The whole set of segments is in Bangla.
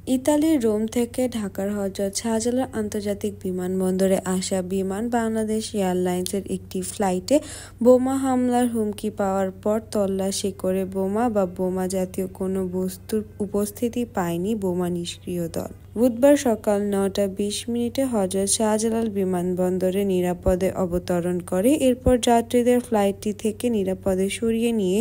ইতালির রোম থেকে ঢাকার হযরত শাহজালাল আন্তর্জাতিক বিমানবন্দরে আসা বিমান বাংলাদেশ এয়ারলাইন্সের একটি ফ্লাইটে বোমা হামলার হুমকি পাওয়ার পর তল্লাশি করে বোমা বা বোমা জাতীয় কোনো বস্তুর উপস্থিতি পায়নি বোমা নিষ্ক্রিয় দল। বুধবার সকাল ৯টা ২০ মিনিটে হযরত শাহজালাল বিমানবন্দরে নিরাপদে অবতরণ করে। এরপর যাত্রীদের ফ্লাইটটি থেকে নিরাপদে সরিয়ে নিয়ে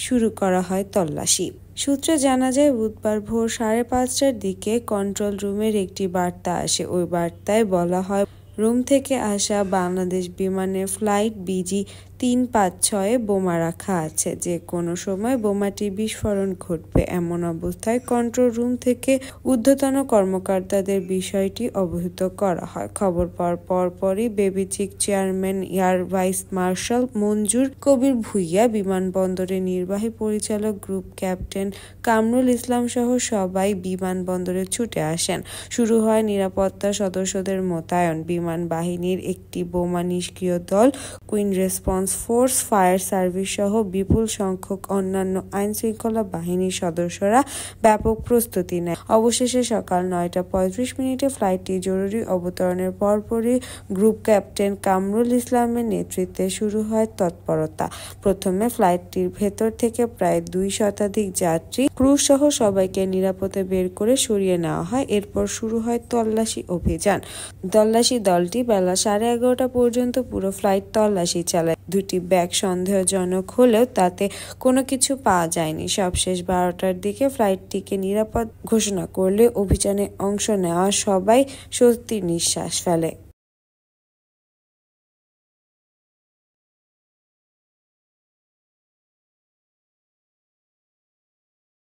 শুরু করা হয় তল্লাশি। সূত্রে জানা যায়, বুধবার ভোর ৫:৩০টার দিকে কন্ট্রোল রুমের একটি বার্তা আসে। ওই বার্তায় বলা হয়, রোম থেকে আসা বাংলাদেশ বিমানের ফ্লাইট BG-356-এ বোমা রাখা আছে। যে কোনো সময় বোমাটির বিস্ফোরণ ঘটবে। এমন অবস্থায় কন্ট্রোল রুম থেকে ঊর্ধ্বতন কর্মকর্তাদের বিষয়টি অবহিত করা হয়। খবর পাওয়ার পরপরই বেবিচিক চেয়ারম্যান এয়ার ভাইস মার্শাল মঞ্জুর কবির ভূঁইয়া, বিমানবন্দরের নির্বাহী পরিচালক গ্রুপ ক্যাপ্টেন কামরুল ইসলাম সহ সবাই বিমানবন্দরে ছুটে আসেন। শুরু হয় নিরাপত্তা সদস্যদের মোতায়েন। বিমান বাহিনীর একটি বোমা নিষ্ক্রিয় দল, quick response force, fire service সহ বিপুল সংখ্যক অন্যান্য আইনশৃঙ্খলা বাহিনীর সদস্যরা ব্যাপক প্রস্তুতি নেয়। অবশেষে সকাল ৯টা ৩৫ মিনিটে ফ্লাইটটি জরুরি অবতরণের পরপরই গ্রুপ ক্যাপ্টেন কামরুল ইসলামের নেতৃত্বে শুরু হয় তৎপরতা। প্রথমে ফ্লাইটটির ভেতর থেকে প্রায় ২ শতাধিক যাত্রী, ক্রু সহ সবাইকে নিরাপদে বের করে সরিয়ে নেওয়া হয়। এরপর শুরু হয় তল্লাশি অভিযান। তল্লাশি দলটি বেলা ১১:৩০ পর্যন্ত পুরো ফ্লাইট তল্লাশি চালায়। ২টি ব্যাগ সন্দেহজনক হলেও তাতে কোনো কিছু পাওয়া যায়নি। সবশেষ ১২টার দিকে ফ্লাইটটিকে নিরাপদ ঘোষণা করলে অভিযানে অংশ নেওয়া সবাই স্বস্তির নিঃশ্বাস ফেলে।